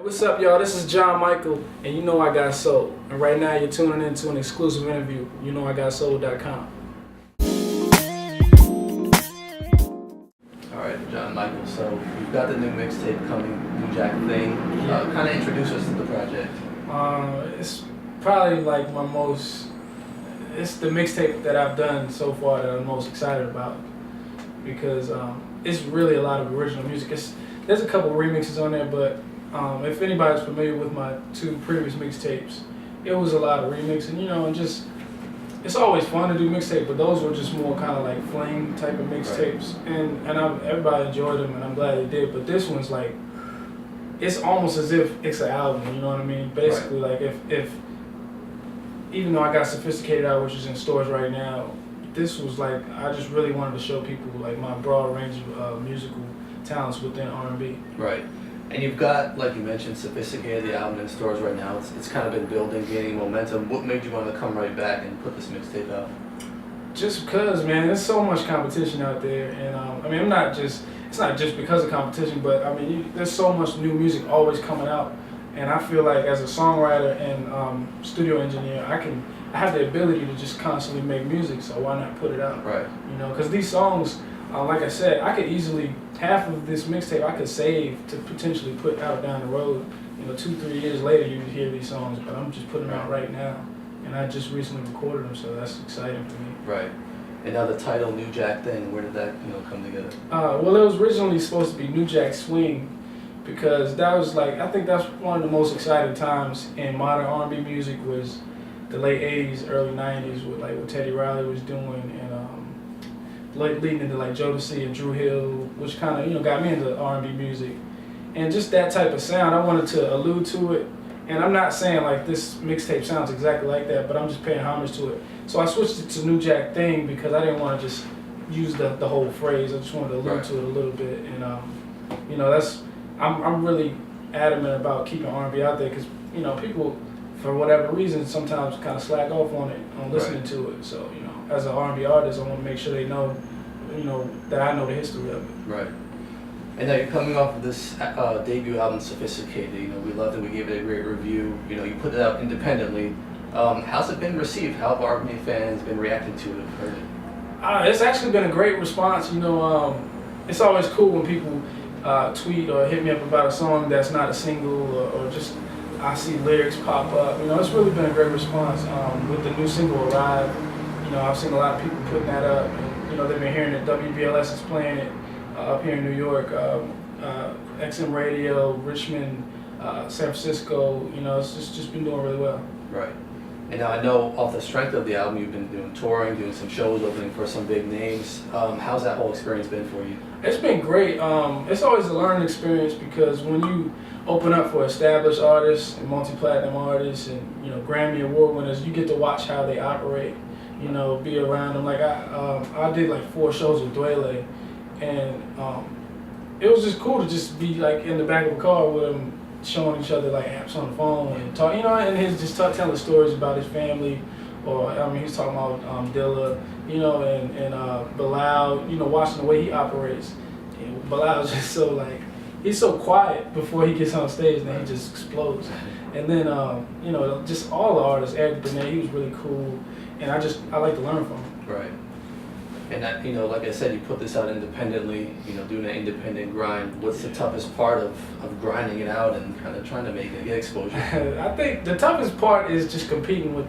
What's up, y'all? This is John Michael, and you know I got soul. And right now you're tuning into an exclusive interview. You know I got soul.com. Alright, John Michael, so you've got the new mixtape coming, New Jack Thing. Kind of introduce us to the project. It's probably like it's the mixtape that I've done so far that I'm most excited about because it's really a lot of original music. There's a couple remixes on there, but if anybody's familiar with my two previous mixtapes, it was a lot of remixing, and just it's always fun to do mixtape, but those were just more kind of like fling type of mixtapes, and everybody enjoyed them, and I'm glad they did. But this one's like, it's almost as if it's an album, you know what I mean? Basically, like if even though I got Sophisticated out, which is in stores right now, this was like I just really wanted to show people like my broad range of musical talents within R&B. Right. And you've got, like you mentioned, Sophisticated, the album in stores right now. It's kind of been building, gaining momentum. What made you want to come right back and put this mixtape out? Just because, man, there's so much competition out there, and I mean, it's not just because of competition, but I mean, there's so much new music always coming out, and I feel like as a songwriter and studio engineer, I have the ability to just constantly make music, so why not put it out? Right. Because these songs, like I said, I could easily, half of this mixtape I could save to potentially put out down the road. 2-3 years later you hear these songs, but I'm just putting them out right now. And I just recently recorded them, so that's exciting for me. Right. And now the title, New Jack Thing, where did that come together? Well, it was originally supposed to be New Jack Swing, because that was like, I think that's one of the most exciting times in modern R&B music was the late 80s, early 90s with like what Teddy Riley was doing, and leading into like Jodeci and Drew Hill, which kind of got me into R&B music, and just that type of sound. I wanted to allude to it, and I'm not saying like this mixtape sounds exactly like that, but I'm just paying homage to it. So I switched it to New Jack Thing because I didn't want to just use the whole phrase. I just wanted to allude to it a little bit, and I'm really adamant about keeping R&B out there because people for whatever reason sometimes kind of slack off on it, on listening to it. So as an R&B artist, I want to make sure they know, that I know the history of it. Right. And now you're coming off of this debut album, Sophisticated. We loved it. We gave it a great review. You put it out independently. How's it been received? How have R&B fans been reacting to it? Heard it? It's actually been a great response. It's always cool when people tweet or hit me up about a song that's not a single or just I see lyrics pop up. It's really been a great response. With the new single Arrive, I've seen a lot of people putting that up, and they've been hearing it. WBLS is playing it up here in New York, XM Radio, Richmond, San Francisco. It's just been doing really well. Right. And now I know off the strength of the album, you've been doing touring, doing some shows, opening for some big names. How's that whole experience been for you? It's been great. It's always a learning experience because when you open up for established artists and multi-platinum artists and Grammy Award winners, you get to watch how they operate. Be around them. Like I did like 4 shows with Dwele, and it was just cool to just be like in the back of a car with him, showing each other like apps on the phone and talk, and he's just telling stories about his family, or he's talking about Dilla, and Bilal, watching the way he operates. And Bilal's just so like, he's so quiet before he gets on stage, and then he just explodes. And then just all the artists, Eric Benet, he was really cool, and I like to learn from him. Right. And that, like I said, you put this out independently, doing an independent grind. What's the toughest part of grinding it out and kind of trying to make it, get exposure? I think the toughest part is just competing with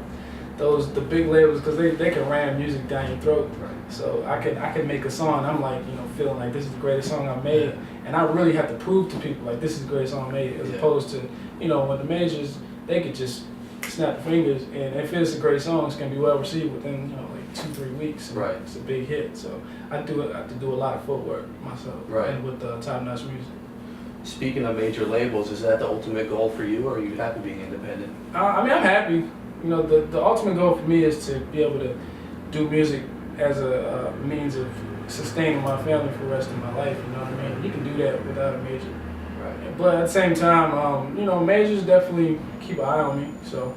the big labels, because they can ram music down your throat. Right. So I can make a song, I'm like, feeling like this is the greatest song I've made, and I really have to prove to people like this is the greatest song I made, as opposed to, when the majors, they could just snap their fingers, and if it's a great song, it's gonna be well received within, like 2-3 weeks. Right. It's a big hit. So I have to do a lot of footwork myself. Right. And with top-notch music. Speaking of major labels, is that the ultimate goal for you, or are you happy being independent? I'm happy. The ultimate goal for me is to be able to do music as a means of sustaining my family for the rest of my life. You know what I mean? You can do that without a major. Right. But at the same time, majors definitely keep an eye on me. So,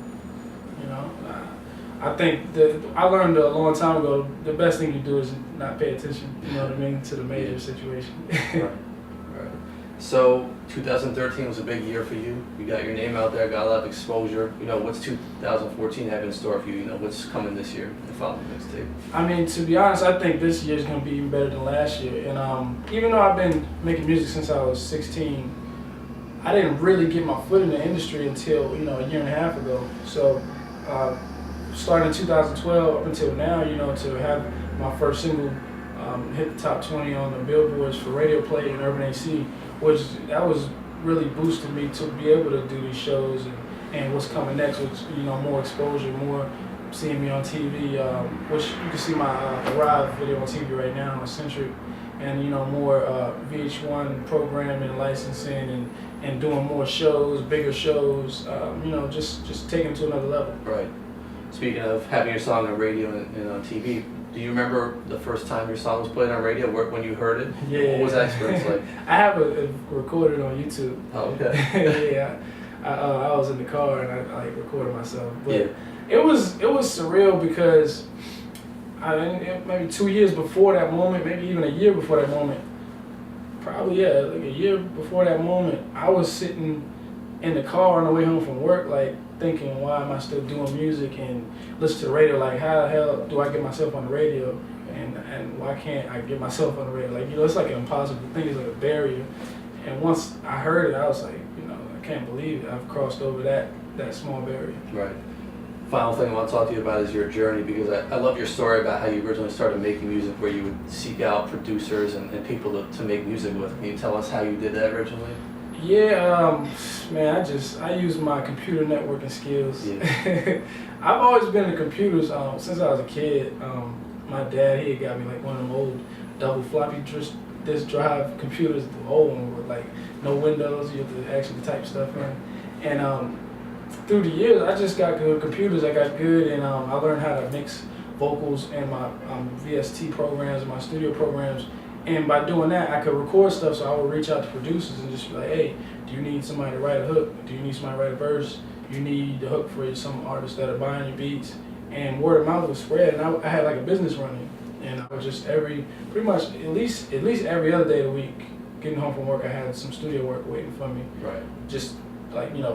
I think I learned a long time ago, the best thing to do is not pay attention, to the major situation. Right. Right. So 2013 was a big year for you. You got your name out there, got a lot of exposure. You know, what's 2014 have in store for you? You know, what's coming this year and following Mixtape? I mean, to be honest, I think this year's gonna be even better than last year. And even though I've been making music since I was 16, I didn't really get my foot in the industry until a year and a half ago. So starting in 2012 up until now, to have my first single hit the top 20 on the billboards for radio play and Urban AC, that was really boosted me to be able to do these shows and what's coming next, which more exposure, more seeing me on TV, which you can see my Arrive video on TV right now, Eccentric, and more VH1 programming and licensing and doing more shows, bigger shows, just taking it to another level. Right. Speaking of having your song on radio and on TV, do you remember the first time your song was played on radio, when you heard it? Yeah. What was that experience like? I have it recorded on YouTube. Oh, okay. Yeah. I was in the car and I recorded myself. But yeah. It was surreal because maybe 2 years before that moment, maybe even a year before that moment, probably like a year before that moment, I was sitting in the car on the way home from work, thinking, why am I still doing music and listen to the radio? How the hell do I get myself on the radio? And why can't I get myself on the radio? It's like an impossible thing. It's like a barrier. And once I heard it, I was like, I can't believe it. I've crossed over that small barrier. Right. Final thing I want to talk to you about is your journey, because I love your story about how you originally started making music, where you would seek out producers and people to make music with. Can you tell us how you did that originally? Yeah, man, I use my computer networking skills. Yeah. I've always been into computers since I was a kid. My dad, he had got me one of them old double floppy disk drive computers, the old one with no windows. You have to actually type stuff in. And through the years, I just got good computers. I got good, and I learned how to mix vocals in my VST programs, my studio programs. And by doing that, I could record stuff, so I would reach out to producers and just be like, hey, do you need somebody to write a hook? Do you need somebody to write a verse? You need the hook for some artists that are buying your beats. And word of mouth was spread, and I had a business running. And I was just at least every other day of the week, getting home from work, I had some studio work waiting for me. Right. Just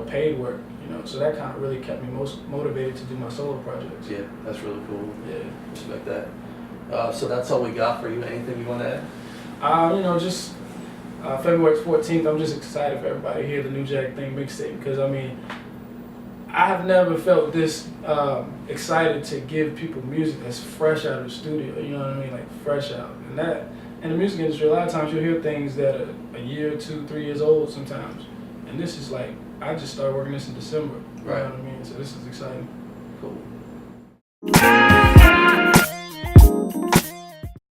paid work, So that kind of really kept me most motivated to do my solo projects. Yeah, that's really cool. Yeah. Respect that. So that's all we got for you. Anything you want to add? Just February 14th, I'm just excited for everybody to hear the New Jack Thing mixtape, because I have never felt this excited to give people music that's fresh out of the studio, fresh out. And that, in the music industry, a lot of times you'll hear things that are a year, 2, 3 years old sometimes. And this is I just started working this in December. Right. You know what I mean? So this is exciting. Cool.